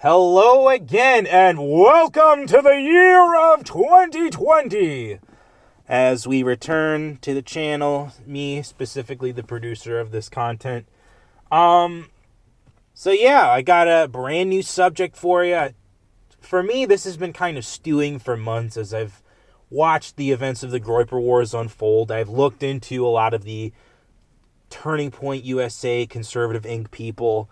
Hello again, and welcome to the year of 2020! As we return to the channel, me, specifically the producer of this content. So yeah, I got a brand new subject for you. For me, this has been kind of stewing for months as I've watched the events of the Groyper Wars unfold. I've looked into a lot of the Turning Point USA, Conservative Inc. people.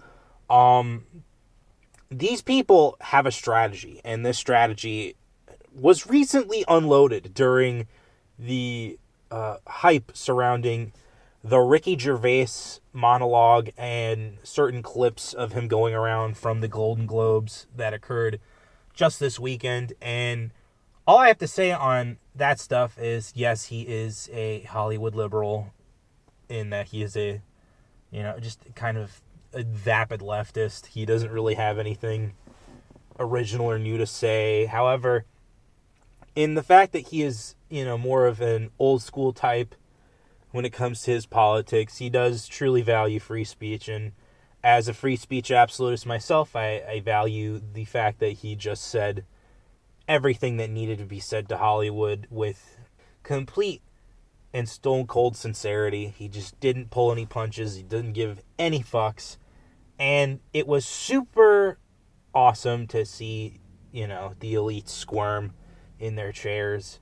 These people have a strategy, and this strategy was recently unloaded during the hype surrounding the Ricky Gervais monologue and certain clips of him going around from the Golden Globes that occurred just this weekend. And all I have to say on that stuff is, yes, he is a Hollywood liberal in that he is a, just kind of a vapid leftist. He doesn't really have anything original or new to say. However, in the fact that he is, more of an old school type when it comes to his politics, he does truly value free speech. And as a free speech absolutist myself, I value the fact that he just said everything that needed to be said to Hollywood with complete and stone cold sincerity. He just didn't pull any punches. He didn't give any fucks. And it was super awesome to see, the elite squirm in their chairs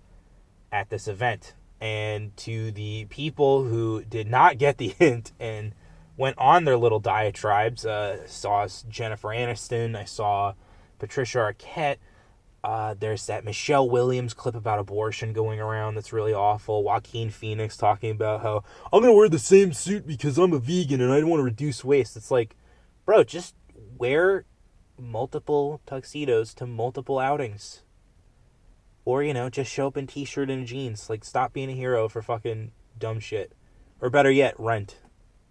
at this event. And to the people who did not get the hint and went on their little diatribes, saw Jennifer Aniston, I saw Patricia Arquette, there's that Michelle Williams clip about abortion going around that's really awful. Joaquin Phoenix talking about how, I'm going to wear the same suit because I'm a vegan and I don't want to reduce waste. It's like, bro, just wear multiple tuxedos to multiple outings. Or, just show up in t-shirt and jeans. Like, stop being a hero for fucking dumb shit. Or better yet, rent.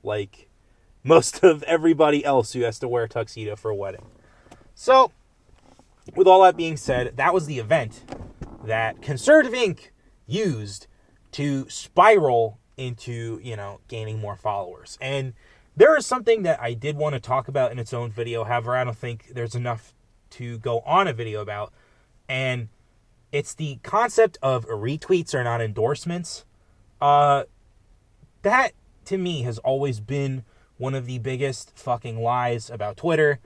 Like most of everybody else who has to wear a tuxedo for a wedding. So, with all that being said, that was the event that Conservative Inc. used to spiral into, gaining more followers. And there is something that I did want to talk about in its own video. However, I don't think there's enough to go on a video about. And it's the concept of retweets are not endorsements. That, to me, has always been one of the biggest fucking lies about Twitter.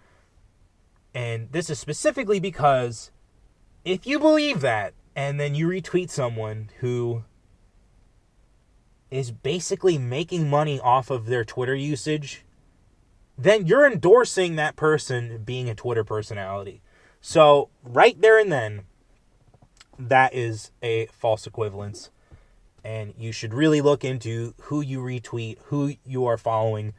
And this is specifically because if you believe that, and then you retweet someone who is basically making money off of their Twitter usage, then you're endorsing that person being a Twitter personality. So, right there and then, that is a false equivalence. And you should really look into who you retweet, who you are following,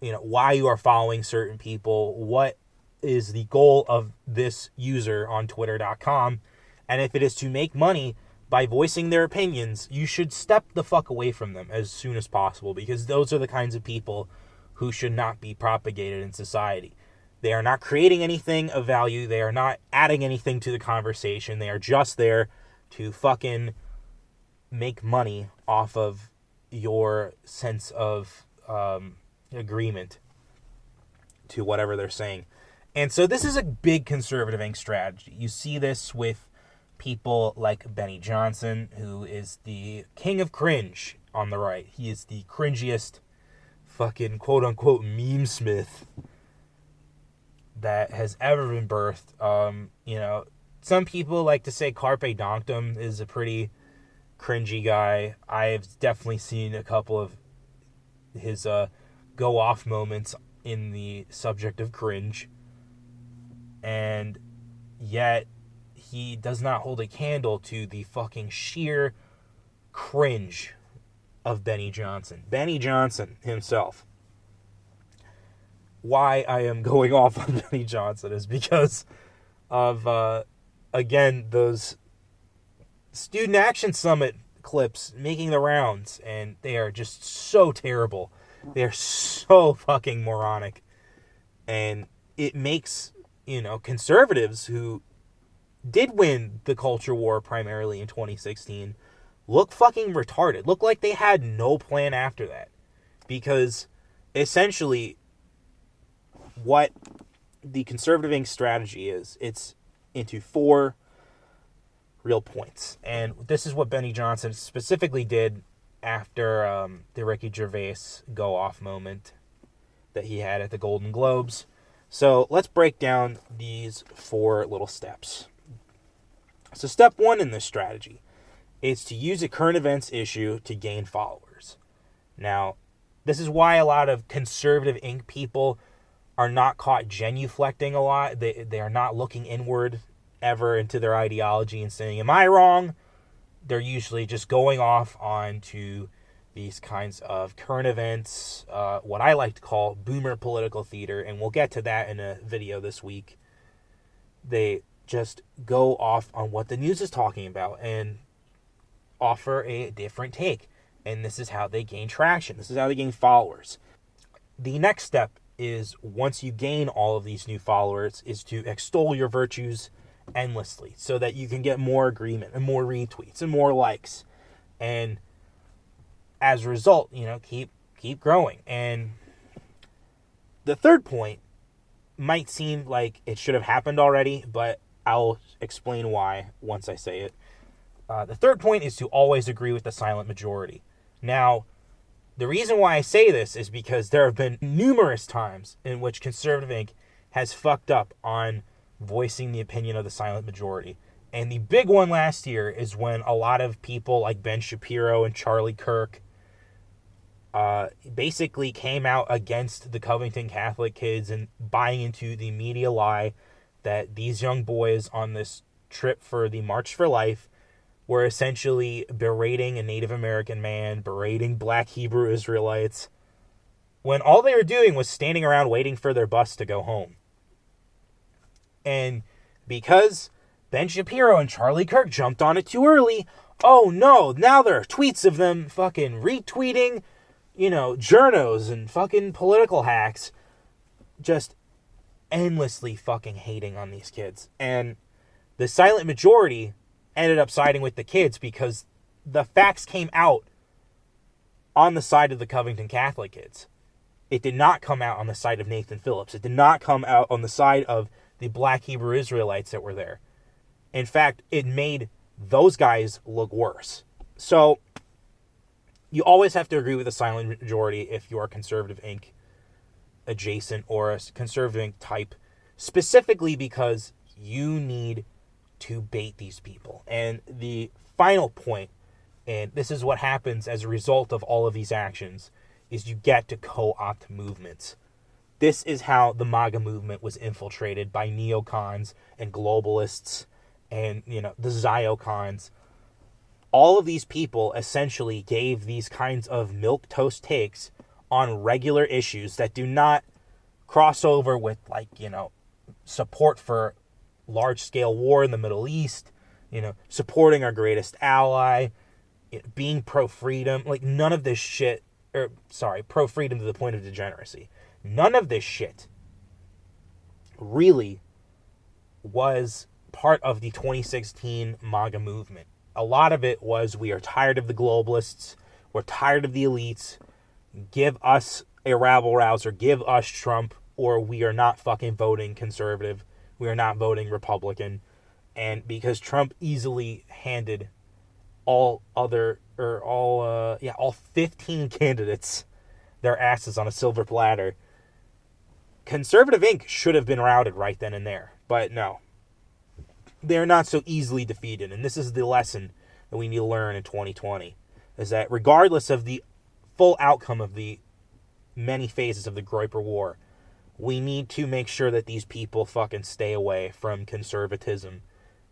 why you are following certain people, what is the goal of this user on twitter.com. And if it is to make money by voicing their opinions, you should step the fuck away from them as soon as possible, because those are the kinds of people who should not be propagated in society. They are not creating anything of value. They are not adding anything to the conversation. They are just there to fucking make money off of your sense of agreement to whatever they're saying. And so this is a big Conservative Inc. strategy. You see this with people like Benny Johnson, who is the king of cringe on the right. He is the cringiest fucking quote-unquote meme smith that has ever been birthed. Some people like to say Carpe Donktum is a pretty cringy guy. I've definitely seen a couple of his go-off moments in the subject of cringe. And yet, he does not hold a candle to the fucking sheer cringe of Benny Johnson. Benny Johnson himself. Why I am going off on Benny Johnson is because of, again, those Student Action Summit clips making the rounds, and they are just so terrible. They are so fucking moronic. And it makes, conservatives who did win the culture war primarily in 2016 look fucking retarded. Look like they had no plan after that. Because essentially what the Conservative Inc. strategy is it's into 4 real points. And this is what Benny Johnson specifically did after the Ricky Gervais go-off moment that he had at the Golden Globes. So let's break down these 4 little steps. So step 1 in this strategy is to use a current events issue to gain followers. Now, this is why a lot of Conservative Inc. people are not caught genuflecting a lot. They are not looking inward ever into their ideology and saying, am I wrong? They're usually just going off onto these kinds of current events, what I like to call boomer political theater, and we'll get to that in a video this week. They just go off on what the news is talking about and offer a different take. And this is how they gain traction. This is how they gain followers. The next step is, once you gain all of these new followers, is to extol your virtues endlessly so that you can get more agreement and more retweets and more likes. And as a result, keep growing. And the third point might seem like it should have happened already, but I'll explain why once I say it. The third point is to always agree with the silent majority. Now, the reason why I say this is because there have been numerous times in which Conservative Inc. has fucked up on voicing the opinion of the silent majority. And the big one last year is when a lot of people like Ben Shapiro and Charlie Kirk basically came out against the Covington Catholic kids and buying into the media lie that these young boys on this trip for the March for Life were essentially berating a Native American man, berating black Hebrew Israelites, when all they were doing was standing around waiting for their bus to go home. And because Ben Shapiro and Charlie Kirk jumped on it too early, oh no, now there are tweets of them fucking retweeting, journos and fucking political hacks, just endlessly fucking hating on these kids. And the silent majority ended up siding with the kids because the facts came out on the side of the Covington Catholic kids. It did not come out on the side of Nathan Phillips. It did not come out on the side of the black Hebrew Israelites that were there. In fact, it made those guys look worse. So you always have to agree with the silent majority if you are Conservative Inc. adjacent or a Conservative Inc. type, specifically because you need to bait these people. And the final point, and this is what happens as a result of all of these actions, is you get to co-opt movements. This is how the MAGA movement was infiltrated by neocons and globalists and, the Ziocons. All of these people essentially gave these kinds of milquetoast takes on regular issues that do not cross over with, support for large-scale war in the Middle East, supporting our greatest ally, being pro-freedom. None of this shit, pro-freedom to the point of degeneracy. None of this shit really was part of the 2016 MAGA movement. A lot of it was, we are tired of the globalists, we're tired of the elites, give us a rabble-rouser, give us Trump, or we are not fucking voting conservative. We are not voting Republican. And because Trump easily handed all 15 candidates their asses on a silver platter, Conservative Inc. should have been routed right then and there. But no. They're not so easily defeated. And this is the lesson that we need to learn in 2020. Is that regardless of the full outcome of the many phases of the Groyper War, we need to make sure that these people fucking stay away from conservatism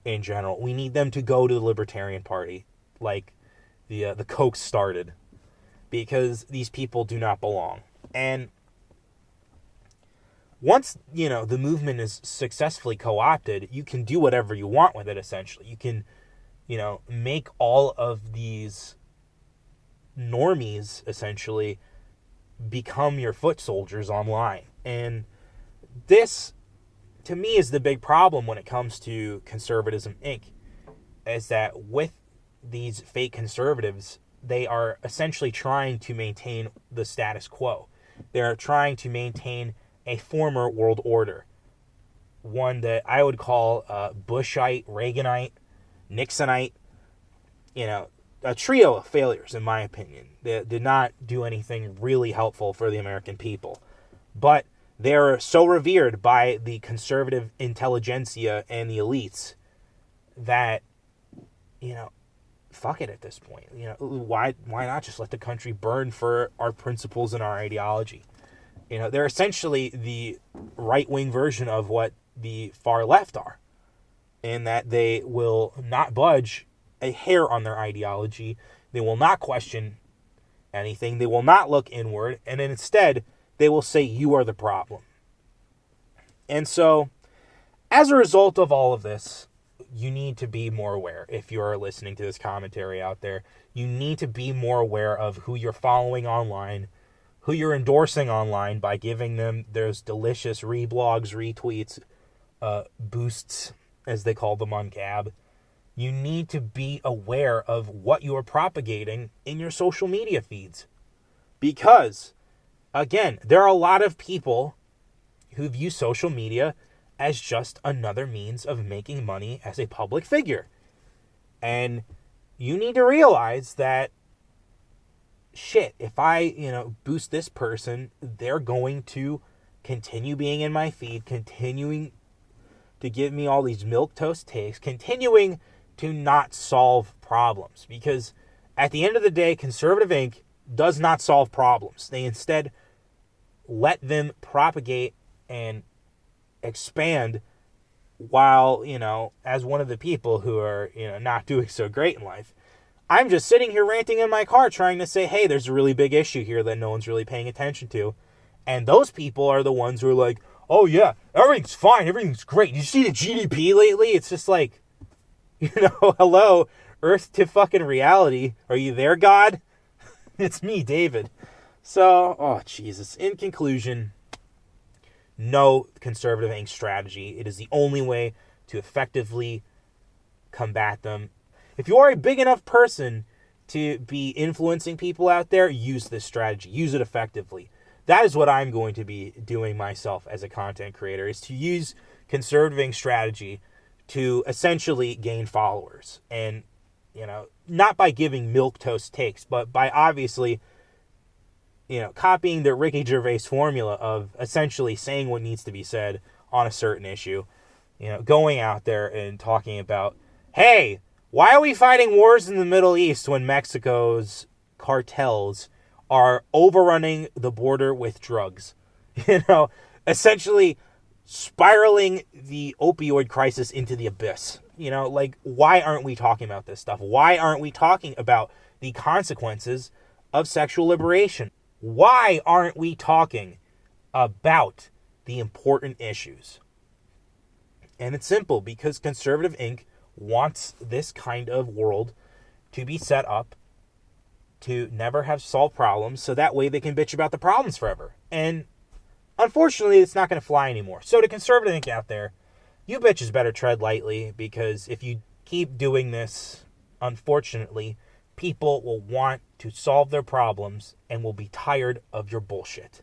in general. We need them to go to the Libertarian Party, like the Koch started, because these people do not belong. And once, the movement is successfully co-opted, you can do whatever you want with it, essentially. You can, make all of these normies, essentially, become your foot soldiers online. And this, to me, is the big problem when it comes to Conservatism Inc., is that with these fake conservatives, they are essentially trying to maintain the status quo. They're trying to maintain a former world order. one that I would call Bushite, Reaganite, Nixonite, a trio of failures, in my opinion. They did not do anything really helpful for the American people. But they're so revered by the conservative intelligentsia and the elites that, fuck it at this point. Why not just let the country burn for our principles and our ideology? They're essentially the right-wing version of what the far left are, in that they will not budge a hair on their ideology. They will not question anything. They will not look inward. And instead, they will say, you are the problem. And so, as a result of all of this, you need to be more aware. If you are listening to this commentary out there, you need to be more aware of who you're following online, who you're endorsing online by giving them those delicious reblogs, retweets, boosts, as they call them on Gab. You need to be aware of what you are propagating in your social media feeds. Because, again, there are a lot of people who view social media as just another means of making money as a public figure. And you need to realize that, shit, if I, boost this person, they're going to continue being in my feed, continuing to give me all these milquetoast takes, continuing to not solve problems. Because at the end of the day, Conservative Inc. does not solve problems. They instead let them propagate and expand while, as one of the people who are, not doing so great in life, I'm just sitting here ranting in my car trying to say, hey, there's a really big issue here that no one's really paying attention to. And those people are the ones who are like, oh yeah, everything's fine, everything's great. Did you see the GDP lately? It's just like, hello, Earth to fucking reality. Are you there, God? It's me, David. So, oh Jesus. In conclusion, no Conservative Inc. strategy. It is the only way to effectively combat them. If you are a big enough person to be influencing people out there, use this strategy. Use it effectively. That is what I'm going to be doing myself as a content creator, is to use Conservative Inc. strategy to essentially gain followers. And, not by giving milquetoast takes, but by obviously, copying the Ricky Gervais formula of essentially saying what needs to be said on a certain issue. Going out there and talking about, hey, why are we fighting wars in the Middle East when Mexico's cartels are overrunning the border with drugs? Essentially spiraling the opioid crisis into the abyss. Why aren't we talking about this stuff? Why aren't we talking about the consequences of sexual liberation? Why aren't we talking about the important issues? And it's simple, because Conservative Inc. wants this kind of world to be set up to never have solved problems, so that way they can bitch about the problems forever. And unfortunately, it's not going to fly anymore. So to Conservative Inc. out there, you bitches better tread lightly, because if you keep doing this, unfortunately, people will want to solve their problems and will be tired of your bullshit.